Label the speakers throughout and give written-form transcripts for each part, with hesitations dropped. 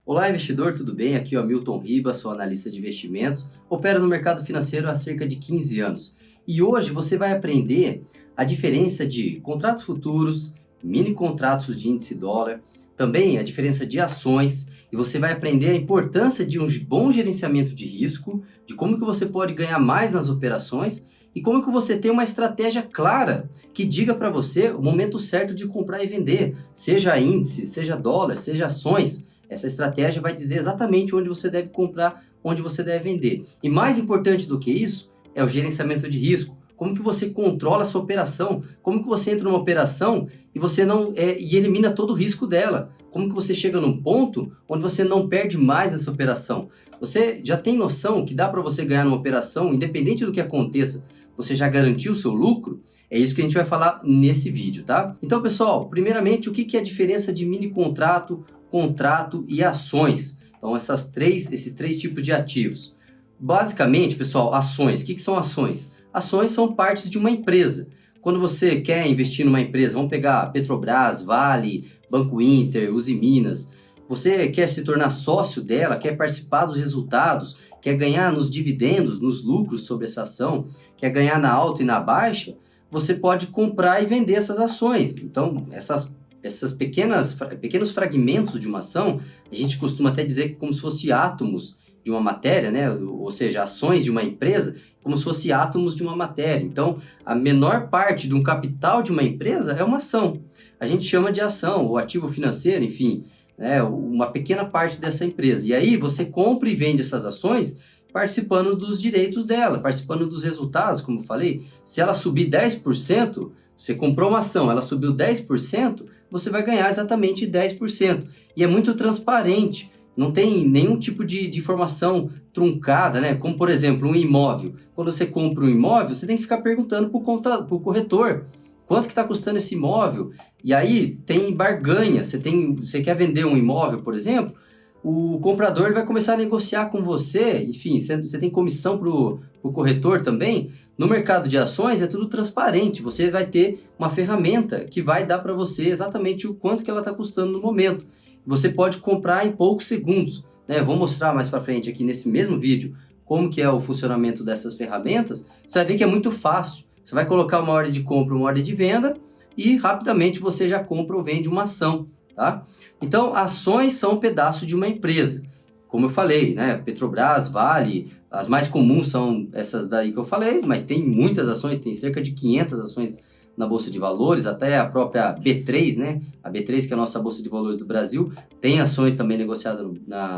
Speaker 1: Olá, investidor, tudo bem? Aqui é o Milton Ribas, sou analista de investimentos, opero no mercado financeiro há cerca de 15 anos. E hoje você vai aprender a diferença de contratos futuros, mini contratos de índice dólar, também a diferença de ações, e você vai aprender a importância de um bom gerenciamento de risco, de como que você pode ganhar mais nas operações e como que você tem uma estratégia clara que diga para você o momento certo de comprar e vender, seja índice, seja dólar, seja ações. Essa estratégia vai dizer exatamente onde você deve comprar, onde você deve vender. E mais importante do que isso é o gerenciamento de risco. Como que você controla a sua operação? Como que você entra numa operação e você não e elimina todo o risco dela? Como que você chega num ponto onde você não perde mais essa operação? Você já tem noção que dá para você ganhar numa operação, independente do que aconteça, você já garantiu o seu lucro? É isso que a gente vai falar nesse vídeo, tá? Então, pessoal, primeiramente, o que é a diferença de mini contrato, contrato e ações? Então, esses três tipos de ativos. Basicamente, pessoal, ações. O que são ações? Ações são partes de uma empresa. Quando você quer investir numa empresa, vamos pegar Petrobras, Vale, Banco Inter, Uzi Minas, você quer se tornar sócio dela, quer participar dos resultados, quer ganhar nos dividendos, nos lucros sobre essa ação, quer ganhar na alta e na baixa, você pode comprar e vender essas ações. Então, essas pequenos fragmentos de uma ação, a gente costuma até dizer que como se fosse átomos de uma matéria, né? Ou seja, ações de uma empresa, como se fosse átomos de uma matéria. Então, a menor parte de um capital de uma empresa é uma ação. A gente chama de ação, ou ativo financeiro, enfim, né? Uma pequena parte dessa empresa. E aí você compra e vende essas ações participando dos direitos dela, participando dos resultados, como eu falei. Se ela subir 10%, você comprou uma ação, ela subiu 10%, você vai ganhar exatamente 10%. E é muito transparente, não tem nenhum tipo de informação truncada, né? Como, por exemplo, um imóvel. Quando você compra um imóvel, você tem que ficar perguntando para o corretor quanto que está custando esse imóvel. E aí tem barganha, você quer vender um imóvel, por exemplo, o comprador vai começar a negociar com você, enfim, você tem comissão para o corretor também. No mercado de ações é tudo transparente, você vai ter uma ferramenta que vai dar para você exatamente o quanto que ela está custando no momento. Você pode comprar em poucos segundos, né? Eu vou mostrar mais para frente aqui nesse mesmo vídeo como que é o funcionamento dessas ferramentas. Você vai ver que é muito fácil. Você vai colocar uma ordem de compra, uma ordem de venda e rapidamente você já compra ou vende uma ação, tá? Então, ações são um pedaço de uma empresa. Como eu falei, né? Petrobras, Vale, as mais comuns são essas daí que eu falei, mas tem muitas ações, tem cerca de 500 ações na Bolsa de Valores, até a própria B3, né? A B3, que é a nossa Bolsa de Valores do Brasil, tem ações também negociadas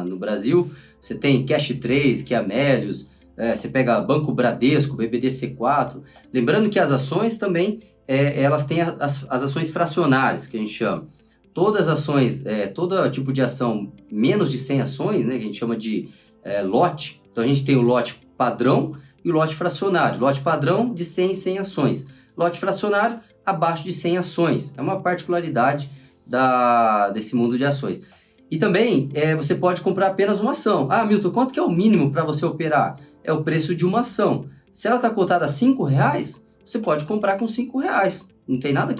Speaker 1: no Brasil. Você tem Cash 3, que é Amélios, você pega Banco Bradesco, BBDC4. Lembrando que as ações também, elas têm as ações fracionárias, que a gente chama. Todas as ações, todo tipo de ação menos de 100 ações, né, que a gente chama de lote. Então a gente tem o lote padrão e o lote fracionário. Lote padrão de 100 em 100 ações. Lote fracionário abaixo de 100 ações. É uma particularidade desse mundo de ações. E também você pode comprar apenas uma ação. Ah, Milton, quanto que é o mínimo para você operar? É o preço de uma ação. Se ela está cotada a R$5, você pode comprar com R$5. Não tem nada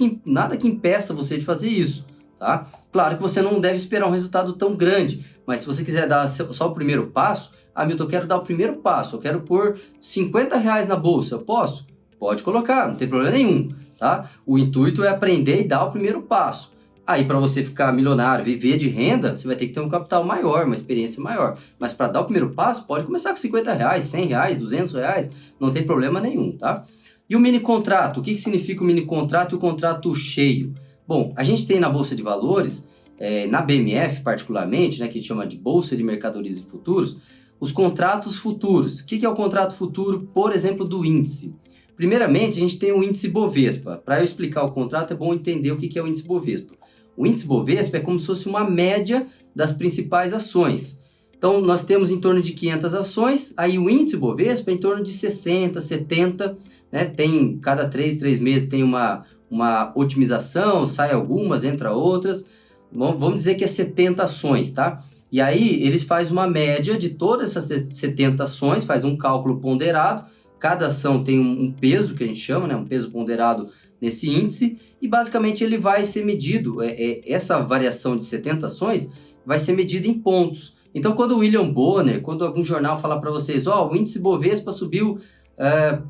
Speaker 1: que impeça você de fazer isso. Tá? Claro que você não deve esperar um resultado tão grande, mas se você quiser dar só o primeiro passo, Milton, eu quero dar o primeiro passo, eu quero pôr R$50 na bolsa, eu posso? Pode colocar, não tem problema nenhum, tá? O intuito é aprender e dar o primeiro passo. Aí para você ficar milionário, viver de renda, você vai ter que ter um capital maior, uma experiência maior. Mas para dar o primeiro passo, pode começar com R$50, R$100, R$200, não tem problema nenhum, tá? E o mini contrato, o que significa o mini contrato e o contrato cheio? Bom, a gente tem na Bolsa de Valores, na BMF particularmente, né, que a gente chama de Bolsa de Mercadorias e Futuros, os contratos futuros. O que é o contrato futuro, por exemplo, do índice? Primeiramente, a gente tem o índice Bovespa. Para eu explicar o contrato, é bom entender o que é o índice Bovespa. O índice Bovespa é como se fosse uma média das principais ações. Então, nós temos em torno de 500 ações, aí o índice Bovespa é em torno de 60, 70, né? Tem, cada 3 meses tem uma otimização, sai algumas, entra outras. Bom, vamos dizer que é 70 ações, tá? E aí, eles fazem uma média de todas essas 70 ações, faz um cálculo ponderado, cada ação tem um peso, que a gente chama, né? Um peso ponderado nesse índice, e basicamente ele vai ser medido, essa variação de 70 ações vai ser medida em pontos. Então, quando o William Bonner, quando algum jornal falar para vocês, o índice Bovespa subiu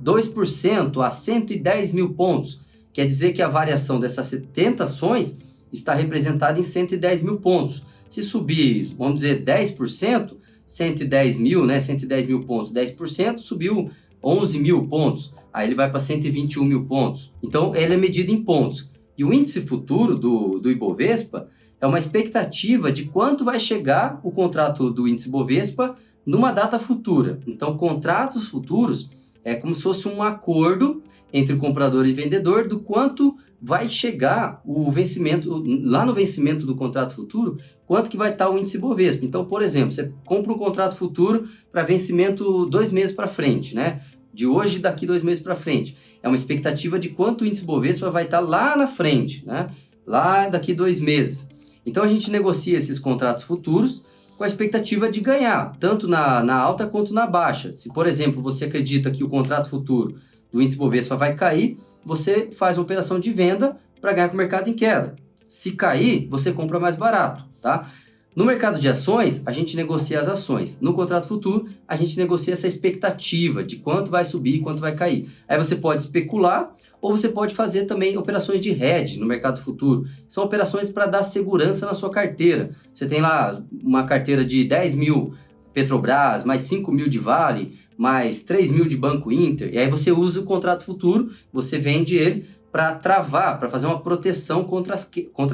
Speaker 1: 2% a 110 mil pontos, quer dizer que a variação dessas 70 ações está representada em 110 mil pontos. Se subir, vamos dizer, 10%, 110 mil, né? 110 mil pontos, 10%, subiu 11 mil pontos. Aí ele vai para 121 mil pontos. Então, ele é medido em pontos. E o índice futuro do Ibovespa é uma expectativa de quanto vai chegar o contrato do índice Bovespa numa data futura. Então, contratos futuros é como se fosse um acordo entre o comprador e vendedor do quanto vai chegar o vencimento, lá no vencimento do contrato futuro, quanto que vai estar o índice Bovespa. Então, por exemplo, você compra um contrato futuro para vencimento 2 meses para frente, né? De hoje daqui 2 meses para frente. É uma expectativa de quanto o índice Bovespa vai estar lá na frente, né? Lá daqui 2 meses. Então, a gente negocia esses contratos futuros com a expectativa de ganhar, tanto na alta quanto na baixa. Se, por exemplo, você acredita que o contrato futuro do índice Bovespa vai cair, você faz uma operação de venda para ganhar com o mercado em queda. Se cair, você compra mais barato, tá? No mercado de ações, a gente negocia as ações. No contrato futuro, a gente negocia essa expectativa de quanto vai subir e quanto vai cair. Aí você pode especular ou você pode fazer também operações de hedge no mercado futuro. São operações para dar segurança na sua carteira. Você tem lá uma carteira de 10 mil Petrobras, mais 5 mil de Vale, mais 3 mil de Banco Inter. E aí você usa o contrato futuro, você vende ele para travar, para fazer uma proteção contra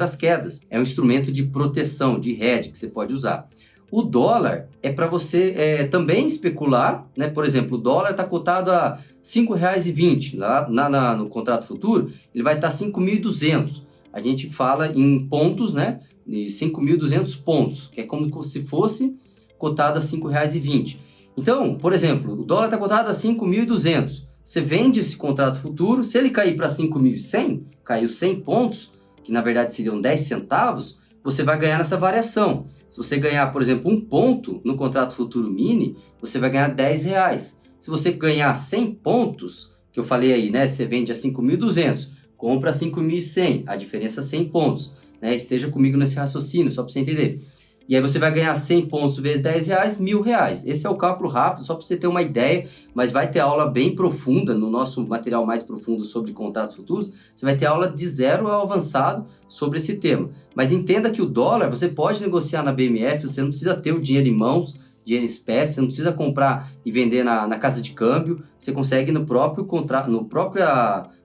Speaker 1: as quedas. É um instrumento de proteção, de hedge que você pode usar. O dólar é para você também especular, né? Por exemplo, o dólar está cotado a R$ 5,20. Lá no contrato futuro, ele vai estar 5.200. A gente fala em pontos, né? De 5.200 pontos, que é como se fosse cotado a R$ 5,20. Então, por exemplo, o dólar está cotado a 5.200. Você vende esse contrato futuro, se ele cair para 5.100, caiu 100 pontos, que na verdade seriam 10 centavos, você vai ganhar nessa variação. Se você ganhar, por exemplo, 1 ponto no contrato futuro mini, você vai ganhar R$10. Se você ganhar 100 pontos, que eu falei aí, né? Você vende a 5.200, compra a 5.100, a diferença é 100 pontos. Né? Esteja comigo nesse raciocínio, só para você entender. E aí você vai ganhar 100 pontos vezes R$10, R$1.000. Esse é o cálculo rápido, só para você ter uma ideia, mas vai ter aula bem profunda, no nosso material mais profundo sobre contratos futuros, você vai ter aula de 0 ao avançado sobre esse tema. Mas entenda que o dólar, você pode negociar na BMF, você não precisa ter o dinheiro em mãos, dinheiro em espécie, você não precisa comprar e vender na casa de câmbio, você consegue no próprio contrato, no próprio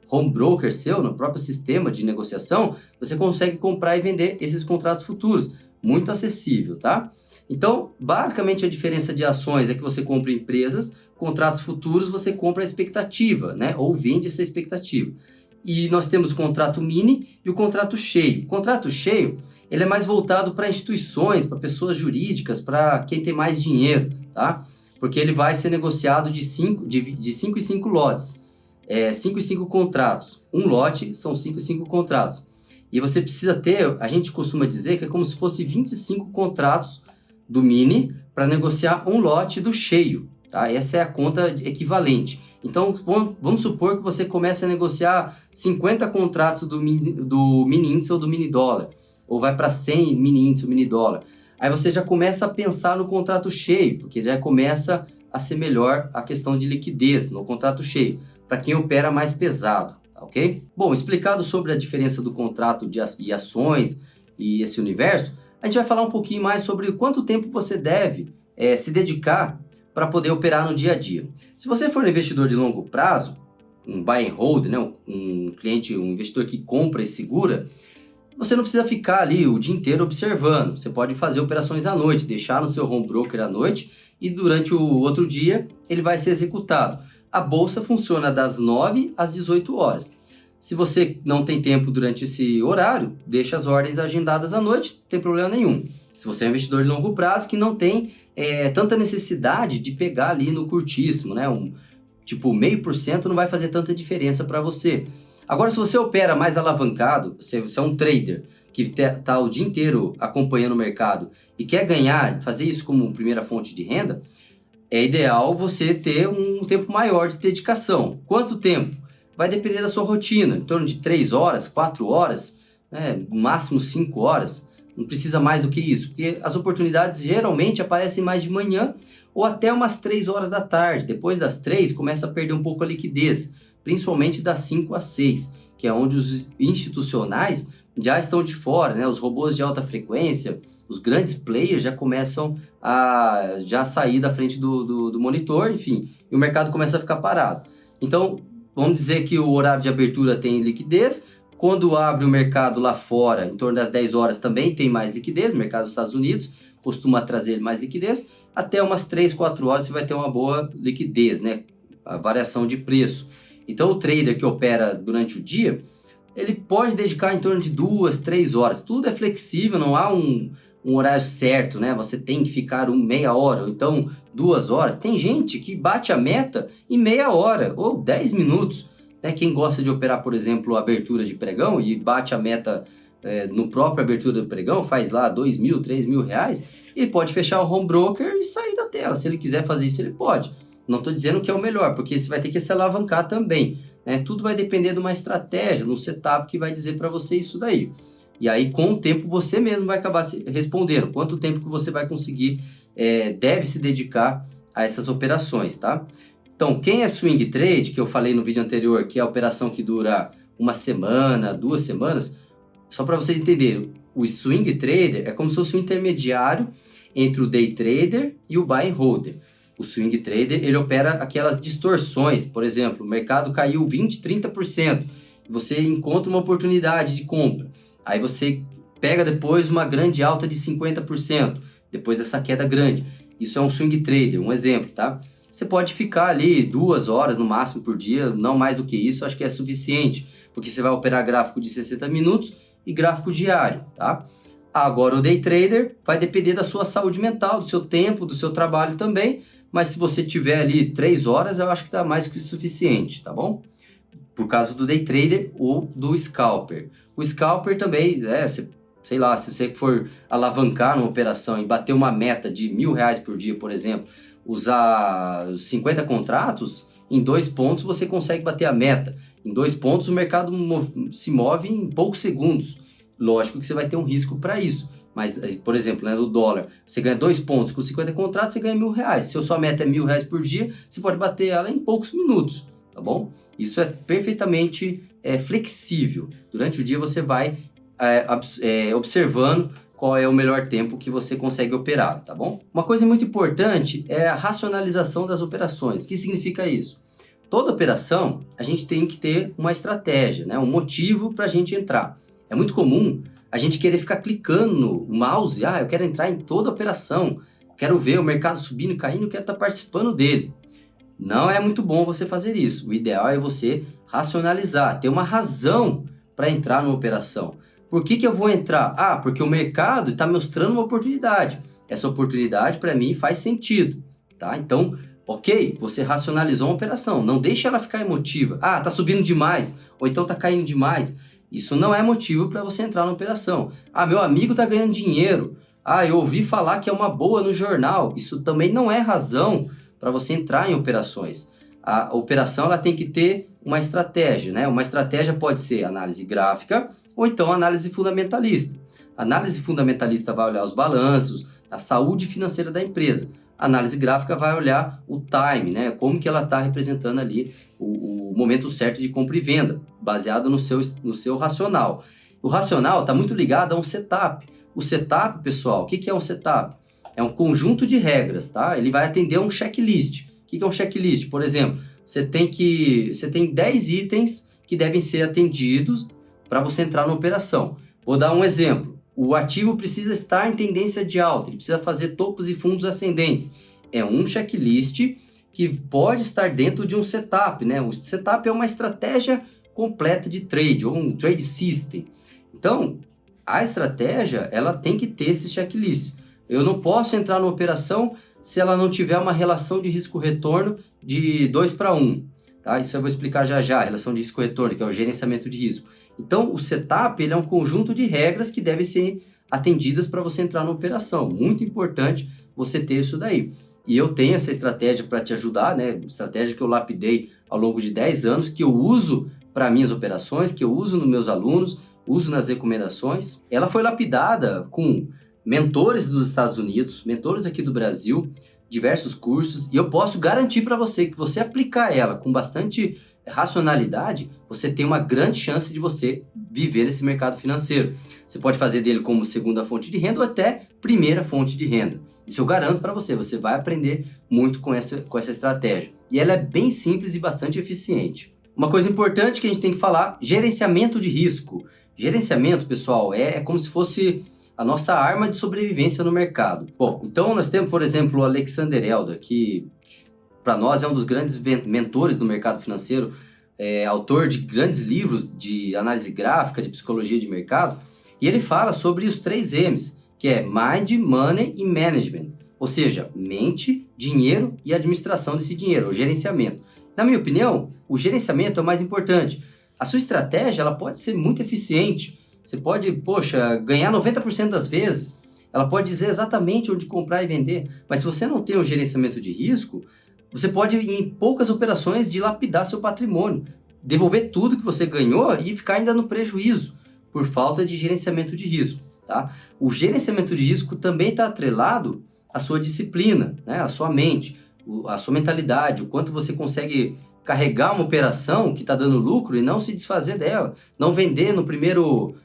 Speaker 1: home broker seu, no próprio sistema de negociação, você consegue comprar e vender esses contratos futuros. Muito acessível, tá? Então, basicamente a diferença de ações é que você compra empresas, contratos futuros você compra a expectativa, né? Ou vende essa expectativa. E nós temos o contrato mini e o contrato cheio. O contrato cheio, ele é mais voltado para instituições, para pessoas jurídicas, para quem tem mais dinheiro, tá? Porque ele vai ser negociado de 5 em 5 lotes. 5 em 5 contratos. Um lote são 5 em 5 contratos. E você precisa ter, a gente costuma dizer que é como se fosse 25 contratos do mini para negociar um lote do cheio, tá? Essa é a conta equivalente. Então, vamos supor que você comece a negociar 50 contratos do mini índice ou do mini dólar, ou vai para 100 mini índice ou mini dólar. Aí você já começa a pensar no contrato cheio, porque já começa a ser melhor a questão de liquidez no contrato cheio, para quem opera mais pesado. Ok? Bom, explicado sobre a diferença do contrato e ações e esse universo, a gente vai falar um pouquinho mais sobre quanto tempo você deve se dedicar para poder operar no dia a dia. Se você for um investidor de longo prazo, um buy and hold, né, um cliente, um investidor que compra e segura, você não precisa ficar ali o dia inteiro observando. Você pode fazer operações à noite, deixar no seu home broker à noite e durante o outro dia ele vai ser executado. A bolsa funciona das 9 às 18 horas. Se você não tem tempo durante esse horário, deixa as ordens agendadas à noite, não tem problema nenhum. Se você é um investidor de longo prazo que não tem tanta necessidade de pegar ali no curtíssimo, né? Tipo 0,5% não vai fazer tanta diferença para você. Agora, se você opera mais alavancado, você é um trader que está o dia inteiro acompanhando o mercado e quer ganhar, fazer isso como primeira fonte de renda, é ideal você ter um tempo maior de dedicação. Quanto tempo? Vai depender da sua rotina, em torno de 3 horas, 4 horas, no máximo 5 horas. Não precisa mais do que isso, porque as oportunidades geralmente aparecem mais de manhã ou até umas 3 horas da tarde. Depois das 3 começa a perder um pouco a liquidez, principalmente das 5 às 6, que é onde os institucionais já estão de fora, né? Os robôs de alta frequência, os grandes players já começam a já sair da frente do monitor, enfim, e o mercado começa a ficar parado. Então, vamos dizer que o horário de abertura tem liquidez. Quando abre o mercado lá fora, em torno das 10 horas, também tem mais liquidez. O mercado dos Estados Unidos costuma trazer mais liquidez. Até umas 3, 4 horas você vai ter uma boa liquidez, né? A variação de preço. Então, o trader que opera durante o dia, ele pode dedicar em torno de 2, 3 horas. Tudo é flexível, não há um horário certo, né? Você tem que ficar meia hora, ou então 2 horas. Tem gente que bate a meta em meia hora, ou 10 minutos. Né? Quem gosta de operar, por exemplo, abertura de pregão e bate a meta no próprio abertura do pregão, faz lá 2 mil, 3 mil reais, ele pode fechar o home broker e sair da tela. Se ele quiser fazer isso, ele pode. Não estou dizendo que é o melhor, porque você vai ter que se alavancar também. Né? Tudo vai depender de uma estratégia, de um setup que vai dizer para você isso daí. E aí, com o tempo, você mesmo vai acabar respondendo quanto tempo que você vai conseguir, deve se dedicar a essas operações, tá? Então, quem é swing trade, que eu falei no vídeo anterior, que é a operação que dura uma semana, 2 semanas, só para vocês entenderem, o swing trader é como se fosse um intermediário entre o day trader e o buy and holder. O swing trader, ele opera aquelas distorções, por exemplo, o mercado caiu 20, 30%, você encontra uma oportunidade de compra, aí você pega depois uma grande alta de 50%, depois dessa queda grande. Isso é um swing trader, um exemplo, tá? Você pode ficar ali 2 horas no máximo por dia, não mais do que isso, acho que é suficiente, porque você vai operar gráfico de 60 minutos e gráfico diário, tá? Agora o day trader vai depender da sua saúde mental, do seu tempo, do seu trabalho também, mas se você tiver ali 3 horas, eu acho que dá mais que o suficiente, tá bom? Por causa do day trader ou do scalper. O scalper também, sei lá, se você for alavancar numa operação e bater uma meta de R$1.000 por dia, por exemplo, usar 50 contratos, em 2 pontos você consegue bater a meta. Em 2 pontos o mercado se move em poucos segundos. Lógico que você vai ter um risco para isso. Mas, por exemplo, no dólar, você ganha 2 pontos com 50 contratos, você ganha R$1.000. Se a sua meta é R$1.000 por dia, você pode bater ela em poucos minutos, tá bom? Isso é perfeitamente flexível. Durante o dia você vai observando qual é o melhor tempo que você consegue operar, tá bom? Uma coisa muito importante é a racionalização das operações. O que significa isso? Toda operação, a gente tem que ter uma estratégia, né? Um motivo para a gente entrar. É muito comum a gente querer ficar clicando no mouse, eu quero entrar em toda operação, quero ver o mercado subindo e caindo, quero estar participando dele. Não é muito bom você fazer isso. O ideal é você racionalizar, ter uma razão para entrar numa operação. Por que eu vou entrar? Porque o mercado está mostrando uma oportunidade. Essa oportunidade para mim faz sentido, tá? Então, ok, você racionalizou uma operação, não deixa ela ficar emotiva. Tá subindo demais, ou então tá caindo demais. Isso não é motivo para você entrar na operação. Meu amigo tá ganhando dinheiro. Eu ouvi falar que é uma boa no jornal. Isso também não é razão para você entrar em operações. A operação ela tem que ter uma estratégia, né? Uma estratégia pode ser análise gráfica ou então análise fundamentalista. A análise fundamentalista vai olhar os balanços, a saúde financeira da empresa. A análise gráfica vai olhar o time, né? Como que ela está representando ali o momento certo de compra e venda, baseado no seu racional. O racional está muito ligado a um setup. O setup, pessoal, o que é um setup? É um conjunto de regras, tá? Ele vai atender a um checklist. O que é um checklist? Por exemplo, você tem 10 itens que devem ser atendidos para você entrar na operação. Vou dar um exemplo. O ativo precisa estar em tendência de alta, ele precisa fazer topos e fundos ascendentes. É um checklist que pode estar dentro de um setup, né? O setup é uma estratégia completa de trade, ou um trade system. Então, a estratégia, ela tem que ter esse checklist. Eu não posso entrar numa operação se ela não tiver uma relação de risco-retorno de 2:1. Tá? Isso eu vou explicar já, a relação de risco-retorno, que é o gerenciamento de risco. Então, o setup ele é um conjunto de regras que devem ser atendidas para você entrar na operação. Muito importante você ter isso daí. E eu tenho essa estratégia para te ajudar, né? Estratégia que eu lapidei ao longo de 10 anos, que eu uso para minhas operações, que eu uso nos meus alunos. uso nas recomendações. Ela foi lapidada com mentores dos Estados Unidos, mentores aqui do Brasil, diversos cursos, e eu posso garantir para você que você aplicar ela com bastante racionalidade, você tem uma grande chance de você viver nesse mercado financeiro. Você pode fazer dele como segunda fonte de renda ou até primeira fonte de renda. Isso eu garanto para você, você vai aprender muito com essa estratégia. E ela é bem simples e bastante eficiente. Uma coisa importante que a gente tem que falar, gerenciamento de risco. Gerenciamento, pessoal, é como se fosse a nossa arma de sobrevivência no mercado. Bom, então nós temos, por exemplo, o Alexander Elder, que para nós é um dos grandes mentores do mercado financeiro, autor de grandes livros de análise gráfica, de psicologia de mercado, e ele fala sobre os 3 M's, que é Mind, Money e Management, ou seja, mente, dinheiro e administração desse dinheiro, o gerenciamento. Na minha opinião, o gerenciamento é o mais importante. A sua estratégia ela pode ser muito eficiente, você pode, ganhar 90% das vezes, ela pode dizer exatamente onde comprar e vender, mas se você não tem um gerenciamento de risco, você pode, em poucas operações, dilapidar seu patrimônio, devolver tudo que você ganhou e ficar ainda no prejuízo, por falta de gerenciamento de risco. Tá? O gerenciamento de risco também está atrelado à sua disciplina, né? À sua mente, à sua mentalidade, o quanto você consegue carregar uma operação que está dando lucro e não se desfazer dela, não vender no primeiro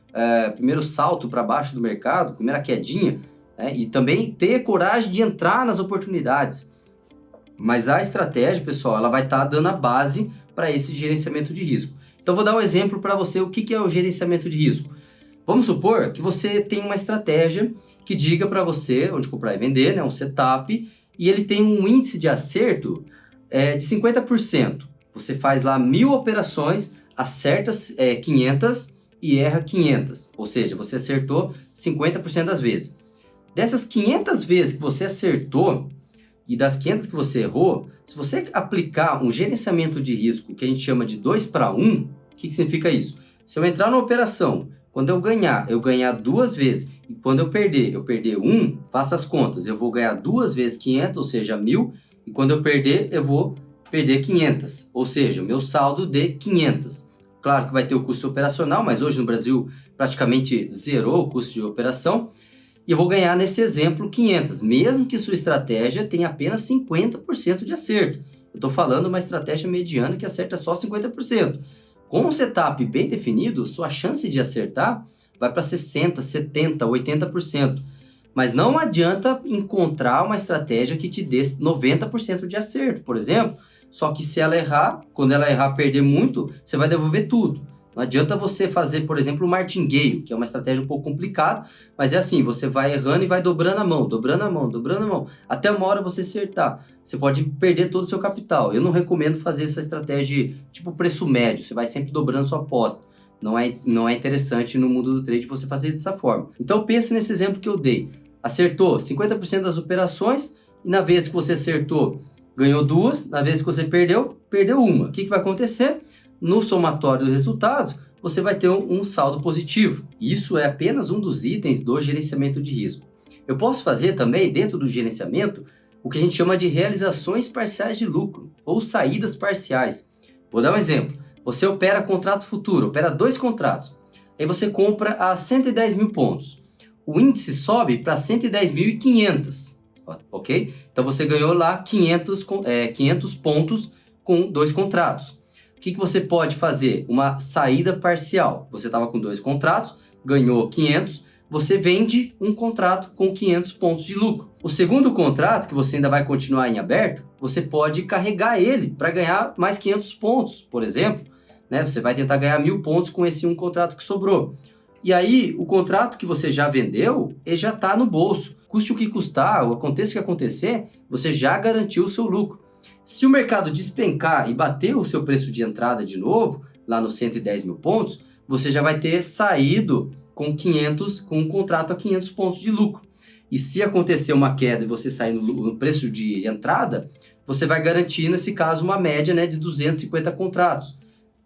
Speaker 1: salto para baixo do mercado, primeira quedinha, né? E também ter coragem de entrar nas oportunidades. Mas a estratégia, pessoal, ela vai estar dando a base para esse gerenciamento de risco. Então, vou dar um exemplo para você o que é o gerenciamento de risco. Vamos supor que você tem uma estratégia que diga para você onde comprar e vender, né, um setup, e ele tem um índice de acerto de 50%. Você faz lá 1.000 operações, acerta 500 e erra 500. Ou seja, você acertou 50% das vezes. Dessas 500 vezes que você acertou, e das 500 que você errou, se você aplicar um gerenciamento de risco que a gente chama de 2-para-1, o que significa isso? Se eu entrar numa operação, quando eu ganhar 2 vezes, e quando eu perder 1, faça as contas, eu vou ganhar 2 vezes 500, ou seja, 1.000, e quando eu perder, eu vou perder 500, ou seja, o meu saldo de 500. Claro que vai ter o custo operacional, mas hoje no Brasil praticamente zerou o custo de operação, e eu vou ganhar nesse exemplo 500, mesmo que sua estratégia tenha apenas 50% de acerto. Eu estou falando uma estratégia mediana que acerta só 50%. Com um setup bem definido, sua chance de acertar vai para 60%, 70%, 80%. Mas não adianta encontrar uma estratégia que te dê 90% de acerto, por exemplo. Só que se ela errar, quando ela errar, perder muito, você vai devolver tudo. Não adianta você fazer, por exemplo, o martingale, que é uma estratégia um pouco complicada, mas é assim, você vai errando e vai dobrando a mão, até uma hora você acertar. Você pode perder todo o seu capital. Eu não recomendo fazer essa estratégia tipo preço médio, você vai sempre dobrando sua aposta. Não é interessante no mundo do trade você fazer dessa forma. Então pense nesse exemplo que eu dei. Acertou 50% das operações e na vez que você acertou, ganhou 2, na vez que você perdeu 1. O que vai acontecer? No somatório dos resultados, você vai ter um saldo positivo. Isso é apenas um dos itens do gerenciamento de risco. Eu posso fazer também, dentro do gerenciamento, o que a gente chama de realizações parciais de lucro, ou saídas parciais. Vou dar um exemplo. Você opera contrato futuro, opera 2 contratos. Aí você compra a 110 mil pontos. O índice sobe para 110.500, ok? Então você ganhou lá 500 pontos com 2 contratos. O que você pode fazer? Uma saída parcial. Você estava com 2 contratos, ganhou 500, você vende um contrato com 500 pontos de lucro. O segundo contrato, que você ainda vai continuar em aberto, você pode carregar ele para ganhar mais 500 pontos, por exemplo. Né? Você vai tentar ganhar 1.000 pontos com esse um contrato que sobrou. E aí, o contrato que você já vendeu, ele já está no bolso. Custe o que custar, ou aconteça o que acontecer, você já garantiu o seu lucro. Se o mercado despencar e bater o seu preço de entrada de novo, lá nos 110 mil pontos, você já vai ter saído com um contrato a 500 pontos de lucro. E se acontecer uma queda e você sair no preço de entrada, você vai garantir, nesse caso, uma média, né, de 250 contratos.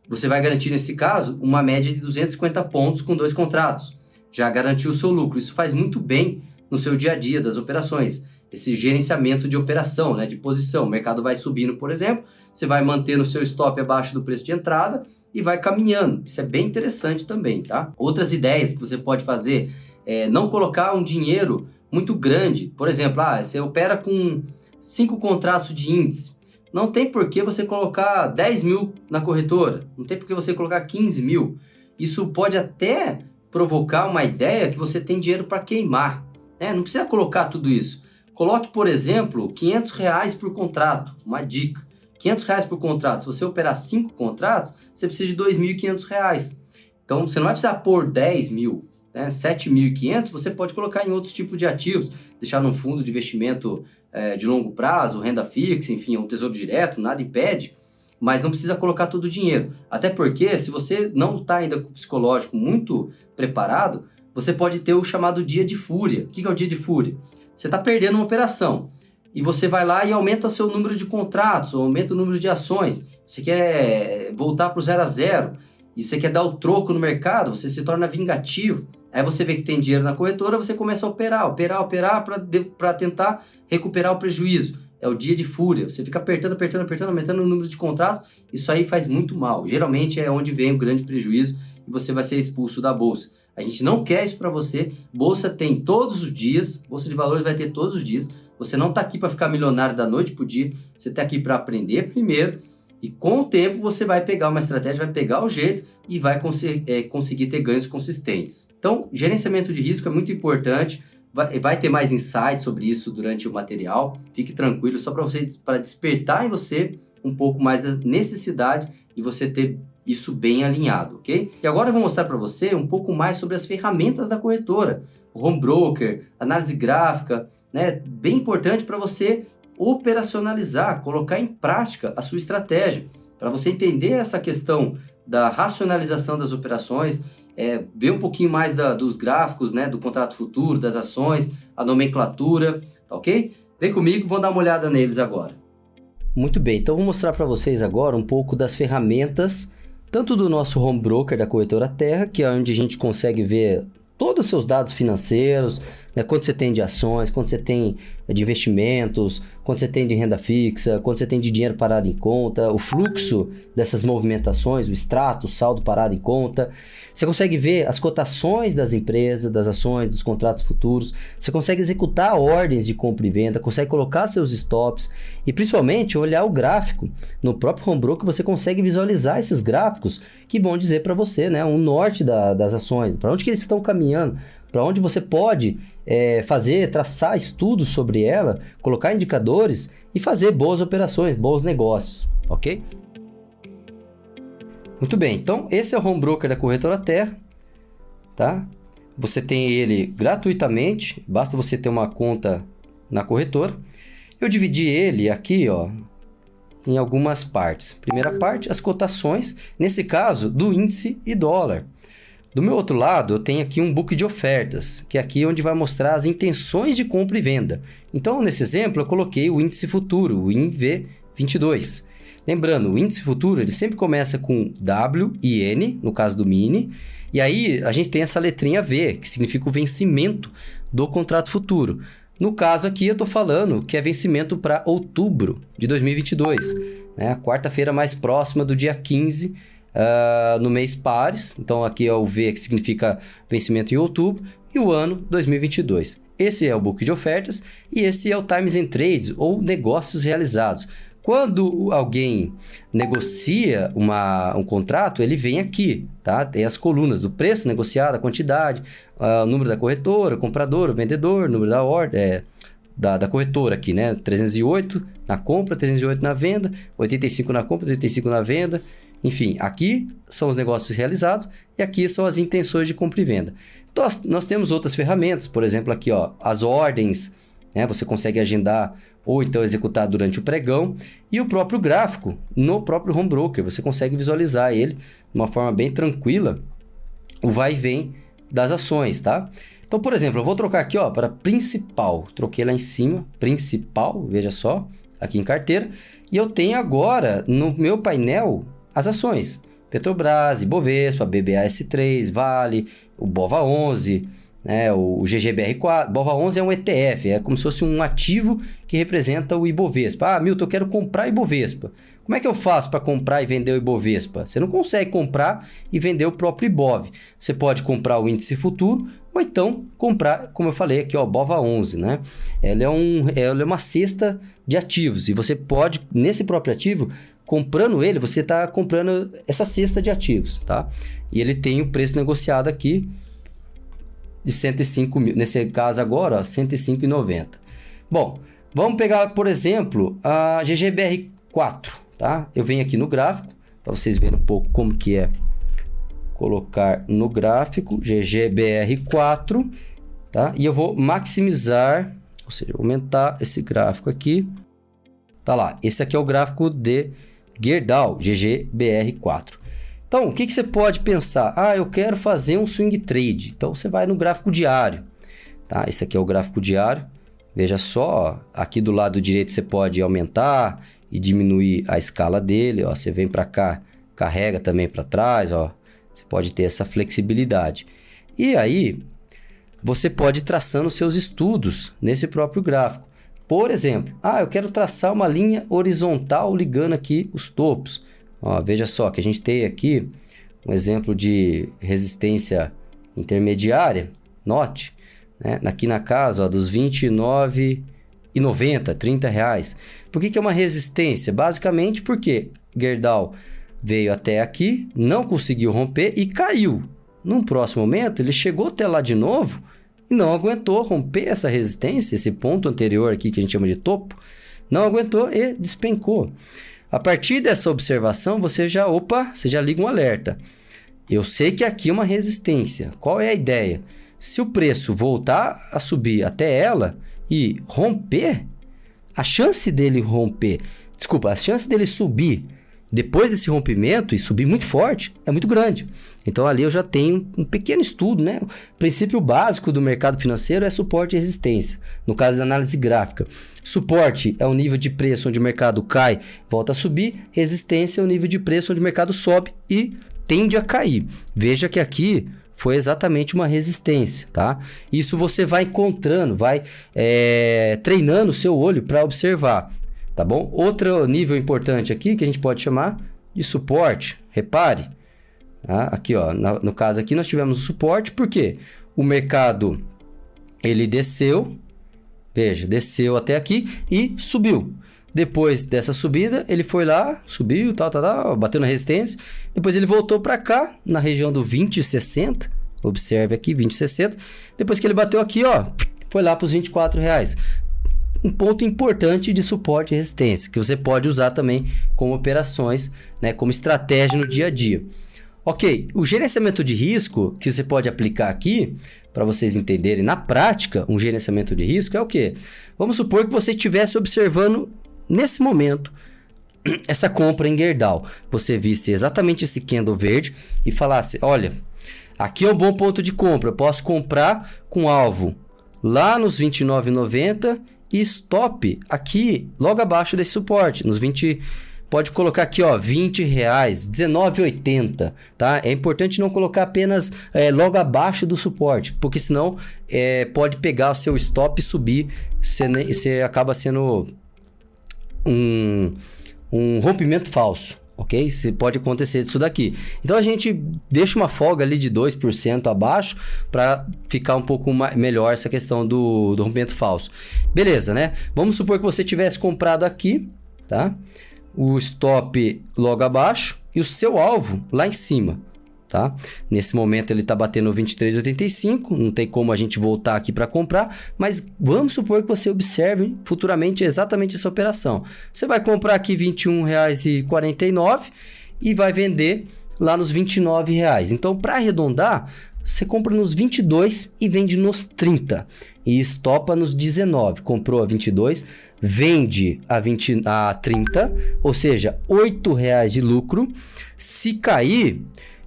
Speaker 1: Você vai garantir, nesse caso, uma média de 250 pontos com 2 contratos. Já garantiu o seu lucro. Isso faz muito bem no seu dia a dia das operações. Esse gerenciamento de operação, né, de posição. O mercado vai subindo, por exemplo, você vai manter o seu stop abaixo do preço de entrada e vai caminhando. Isso é bem interessante também, tá? Outras ideias que você pode fazer é não colocar um dinheiro muito grande. Por exemplo, você opera com 5 contratos de índice. Não tem por que você colocar 10 mil na corretora. Não tem por que você colocar 15 mil. Isso pode até provocar uma ideia que você tem dinheiro para queimar. Não precisa colocar tudo isso. Coloque, por exemplo, R$500 por contrato. Uma dica. R$500 por contrato. Se você operar 5 contratos, você precisa de R$2.500. Então, você não vai precisar pôr 10 mil. 7.500 você pode colocar em outros tipos de ativos. Deixar num fundo de investimento de longo prazo, renda fixa, enfim, um tesouro direto, nada impede. Mas não precisa colocar todo o dinheiro. Até porque, se você não está ainda com o psicológico muito preparado, você pode ter o chamado dia de fúria. O que é o dia de fúria? Você está perdendo uma operação e você vai lá e aumenta seu número de contratos, ou aumenta o número de ações. Você quer voltar para o 0 a 0 e você quer dar o troco no mercado, você se torna vingativo. Aí você vê que tem dinheiro na corretora, você começa a operar para tentar recuperar o prejuízo. É o dia de fúria. Você fica apertando, aumentando o número de contratos. Isso aí faz muito mal. Geralmente é onde vem o grande prejuízo e você vai ser expulso da bolsa. A gente não quer isso para você. Bolsa tem todos os dias. Bolsa de valores vai ter todos os dias. Você não está aqui para ficar milionário da noite para o dia. Você está aqui para aprender primeiro. E com o tempo você vai pegar uma estratégia, vai pegar o jeito e vai conseguir ter ganhos consistentes. Então, gerenciamento de risco é muito importante. Vai ter mais insights sobre isso durante o material. Fique tranquilo, só para despertar em você um pouco mais a necessidade e você ter isso bem alinhado, ok? E agora eu vou mostrar para você um pouco mais sobre as ferramentas da corretora. O home broker, análise gráfica, bem importante para você operacionalizar, colocar em prática a sua estratégia. Para você entender essa questão da racionalização das operações, ver um pouquinho mais dos gráficos, do contrato futuro, das ações, a nomenclatura, tá ok? Vem comigo, vamos dar uma olhada neles agora. Muito bem, então vou mostrar para vocês agora um pouco das ferramentas, tanto do nosso home broker da corretora Terra, que é onde a gente consegue ver todos os seus dados financeiros, quanto você tem de ações, quanto você tem de investimentos, quanto você tem de renda fixa, quanto você tem de dinheiro parado em conta, o fluxo dessas movimentações, o extrato, o saldo parado em conta. Você consegue ver as cotações das empresas, das ações, dos contratos futuros. Você consegue executar ordens de compra e venda, consegue colocar seus stops e principalmente olhar o gráfico. No próprio home broker você consegue visualizar esses gráficos que vão dizer para você o norte das ações, para onde que eles estão caminhando, para onde você pode traçar estudos sobre ela, colocar indicadores e fazer boas operações, bons negócios, ok? Muito bem, então esse é o home broker da corretora Terra, tá? Você tem ele gratuitamente, basta você ter uma conta na corretora. Eu dividi ele aqui, em algumas partes. Primeira parte, as cotações, nesse caso, do índice e dólar. Do meu outro lado, eu tenho aqui um book de ofertas, que é aqui onde vai mostrar as intenções de compra e venda. Então, nesse exemplo, eu coloquei o índice futuro, o INV22. Lembrando, o índice futuro ele sempre começa com W e N, no caso do mini, e aí a gente tem essa letrinha V, que significa o vencimento do contrato futuro. No caso aqui, eu estou falando que é vencimento para outubro de 2022, a quarta-feira mais próxima do dia 15, no mês pares. Então aqui é o V, que significa vencimento em outubro, e o ano 2022. Esse é o book de ofertas e esse é o Times and Trades, ou negócios realizados. Quando alguém negocia um contrato, ele vem aqui, tá? Tem as colunas do preço negociado, a quantidade, o número da corretora, o comprador, o vendedor, o número da ordem, da corretora aqui, 308 na compra, 308 na venda, 85 na compra, 85 na venda. Enfim, aqui são os negócios realizados e aqui são as intenções de compra e venda. Então, nós temos outras ferramentas, por exemplo, aqui as ordens, você consegue agendar ou então executar durante o pregão, e o próprio gráfico no próprio home broker, você consegue visualizar ele de uma forma bem tranquila, o vai e vem das ações, tá? Então, por exemplo, eu vou trocar aqui para principal, troquei lá em cima, principal, veja só, aqui em carteira, e eu tenho agora no meu painel as ações, Petrobras, Ibovespa, BBAS3, Vale, o BOVA11, né? O GGBR4, BOVA11 é um ETF, é como se fosse um ativo que representa o Ibovespa. Ah, Milton, eu quero comprar Ibovespa. Como é que eu faço para comprar e vender o Ibovespa? Você não consegue comprar e vender o próprio Ibov. Você pode comprar o índice futuro ou então comprar, como eu falei aqui, ó, BOVA11, né? Ela é uma cesta de ativos e você pode, nesse próprio ativo, comprando ele, você está comprando essa cesta de ativos, tá? E ele tem o preço negociado aqui de 105 mil, nesse caso agora, ó, 105,90. Bom, vamos pegar, por exemplo, a GGBR4, tá? Eu venho aqui no gráfico, para vocês verem um pouco como que é colocar no gráfico, GGBR4, tá? E eu vou maximizar, ou seja, aumentar esse gráfico aqui. Tá lá, esse aqui é o gráfico de Gerdau, GGBR4. Então, o que você pode pensar? Ah, eu quero fazer um swing trade. Então, você vai no gráfico diário, tá? Esse aqui é o gráfico diário. Veja só, ó, aqui do lado direito você pode aumentar e diminuir a escala dele, ó. Você vem para cá, carrega também para trás, ó. Você pode ter essa flexibilidade. E aí, você pode ir traçando seus estudos nesse próprio gráfico. Por exemplo, eu quero traçar uma linha horizontal ligando aqui os topos. Ó, veja só que a gente tem aqui um exemplo de resistência intermediária, note, né? Aqui na casa, ó, dos R$ 29,90, R$ 30. Por que é uma resistência? Basicamente porque Gerdau veio até aqui, não conseguiu romper e caiu. Num próximo momento, ele chegou até lá de novo e não aguentou romper essa resistência, esse ponto anterior aqui que a gente chama de topo, não aguentou e despencou. A partir dessa observação, você já liga um alerta. Eu sei que aqui é uma resistência. Qual é a ideia? Se o preço voltar a subir até ela e romper, a chance dele subir depois desse rompimento e subir muito forte é muito grande. Então ali eu já tenho um pequeno estudo, né? O princípio básico do mercado financeiro é suporte e resistência. No caso da análise gráfica, suporte é o nível de preço onde o mercado cai, volta a subir. Resistência é o nível de preço onde o mercado sobe e tende a cair. Veja que aqui foi exatamente uma resistência, tá? Isso você vai encontrando, vai treinando o seu olho para observar. Tá bom? Outro nível importante aqui que a gente pode chamar de suporte. Repare, tá? Aqui, ó, no caso aqui nós tivemos o suporte porque o mercado ele desceu, veja, desceu até aqui e subiu. Depois dessa subida, ele foi lá, subiu, bateu na resistência. Depois ele voltou para cá, na região do 20,60. Observe aqui, 20,60. Depois que ele bateu aqui, ó, foi lá para os R$ 24. Um ponto importante de suporte e resistência, que você pode usar também como operações, né, como estratégia no dia a dia. Ok, o gerenciamento de risco que você pode aplicar aqui, para vocês entenderem na prática, um gerenciamento de risco é o quê? Vamos supor que você estivesse observando nesse momento essa compra em Gerdau. Você visse exatamente esse candle verde e falasse, olha, aqui é um bom ponto de compra, eu posso comprar com alvo lá nos R$ 29,90 e stop aqui logo abaixo desse suporte, nos 20, pode colocar aqui, ó, R$20, R$19,80, tá? É importante não colocar apenas logo abaixo do suporte, porque senão pode pegar o seu stop e subir, você acaba sendo um rompimento falso, ok? Pode acontecer disso daqui. Então a gente deixa uma folga ali de 2% abaixo para ficar um pouco melhor essa questão do rompimento falso. Beleza, né? Vamos supor que você tivesse comprado aqui, tá? O stop logo abaixo e o seu alvo lá em cima, tá? Nesse momento ele está batendo 23,85, não tem como a gente voltar aqui para comprar, mas vamos supor que você observe futuramente exatamente essa operação. Você vai comprar aqui R$ 21,49 e vai vender lá nos R$ 29. Então, para arredondar, você compra nos 22 e vende nos 30 e estopa nos 19. Comprou a 22, vende a 30, ou seja, R$ 8 de lucro. Se cair,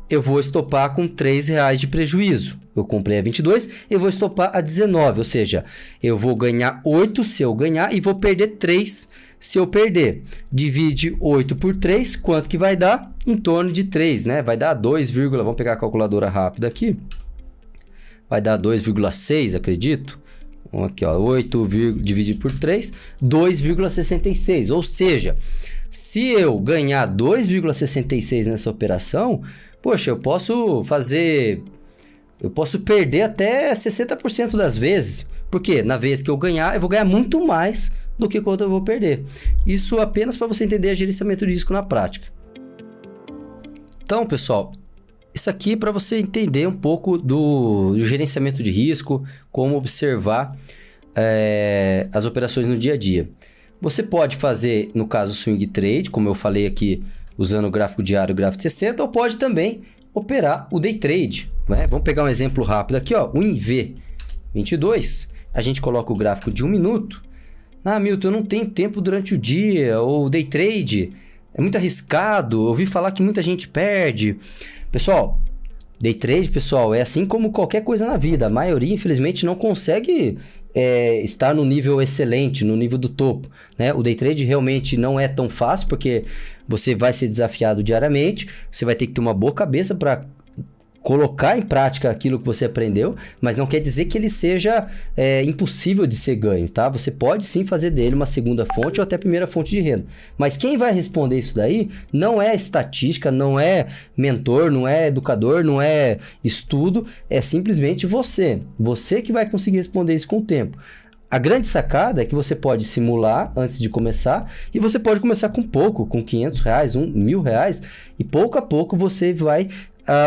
Speaker 1: eu vou estopar com R$ 3 de prejuízo. Eu comprei a 22, eu vou estopar a 19, ou seja, eu vou ganhar 8 se eu ganhar e vou perder 3 se eu perder. Divide 8 por 3, quanto que vai dar? Em torno de 3, né? Vai dar 2, vamos pegar a calculadora rápida aqui. vai dar 2,6, acredito. Aqui, ó, 8 dividido por 3, 2,66. Ou seja, se eu ganhar 2,66 nessa operação, poxa, eu posso perder até 60% das vezes. Porque na vez que eu ganhar, eu vou ganhar muito mais do que quando eu vou perder. Isso apenas para você entender gerenciamento de risco na prática. Então, pessoal, isso aqui é para você entender um pouco do gerenciamento de risco, como observar as operações no dia a dia. Você pode fazer, no caso, swing trade, como eu falei aqui, usando o gráfico diário e o gráfico de 60, ou pode também operar o day trade, né? Vamos pegar um exemplo rápido aqui, ó, o INV22, a gente coloca o gráfico de 1 minuto. Ah, Milton, eu não tenho tempo durante o dia, ou day trade, é muito arriscado, eu ouvi falar que muita gente perde. Pessoal, day trade, pessoal, é assim como qualquer coisa na vida. A maioria, infelizmente, não consegue estar no nível excelente, no nível do topo, né? O day trade realmente não é tão fácil, porque você vai ser desafiado diariamente, você vai ter que ter uma boa cabeça para colocar em prática aquilo que você aprendeu, mas não quer dizer que ele seja impossível de ser ganho, tá? Você pode sim fazer dele uma segunda fonte ou até primeira fonte de renda. Mas quem vai responder isso daí não é estatística, não é mentor, não é educador, não é estudo, é simplesmente você. Você que vai conseguir responder isso com o tempo. A grande sacada é que você pode simular antes de começar e você pode começar com pouco, com R$500, R$1.000 e pouco a pouco você vai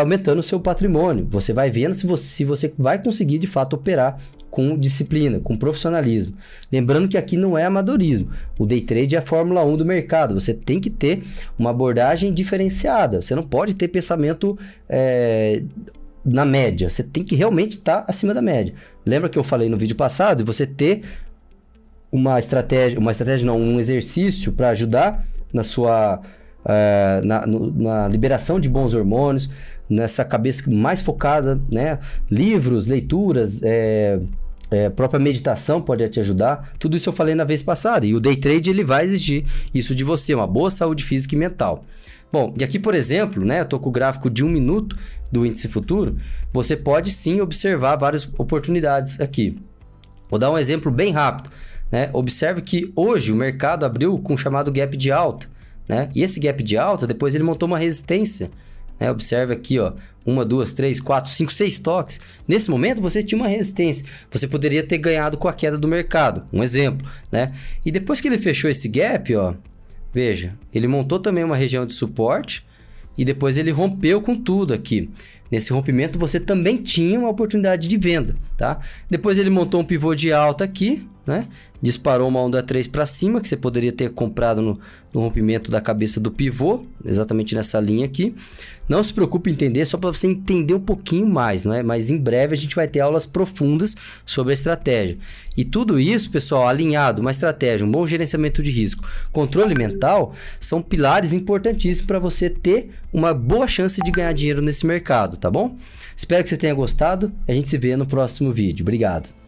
Speaker 1: aumentando o seu patrimônio. Você vai vendo se você vai conseguir de fato operar com disciplina, com profissionalismo. Lembrando que aqui não é amadorismo. O day trade é a Fórmula 1 do mercado. Você tem que ter uma abordagem diferenciada. Você não pode ter pensamento na média. Você tem que realmente estar acima da média. Lembra que eu falei no vídeo passado? Você ter um exercício para ajudar na sua na liberação de bons hormônios, nessa cabeça mais focada, né? Livros, leituras, própria meditação pode te ajudar. Tudo isso eu falei na vez passada. E o day trade ele vai exigir isso de você, uma boa saúde física e mental. Bom, e aqui, por exemplo, né, eu estou com o gráfico de 1 minuto do índice futuro. Você pode sim observar várias oportunidades aqui. Vou dar um exemplo bem rápido, né? Observe que hoje o mercado abriu com o chamado gap de alta, né? E esse gap de alta, depois ele montou uma resistência, né? Observe aqui, ó, 1, 2, 3, 4, 5, 6 toques. Nesse momento você tinha uma resistência. Você poderia ter ganhado com a queda do mercado, um exemplo, né? E depois que ele fechou esse gap, ó, veja, ele montou também uma região de suporte e depois ele rompeu com tudo aqui. Nesse rompimento você também tinha uma oportunidade de venda, tá? Depois ele montou um pivô de alta aqui, né? Disparou uma onda 3 para cima, que você poderia ter comprado no rompimento da cabeça do pivô, exatamente nessa linha aqui. Não se preocupe em entender, só para você entender um pouquinho mais, não é? Mas em breve a gente vai ter aulas profundas sobre a estratégia. E tudo isso, pessoal, alinhado, uma estratégia, um bom gerenciamento de risco, controle mental, são pilares importantíssimos para você ter uma boa chance de ganhar dinheiro nesse mercado, tá bom? Espero que você tenha gostado, a gente se vê no próximo vídeo. Obrigado!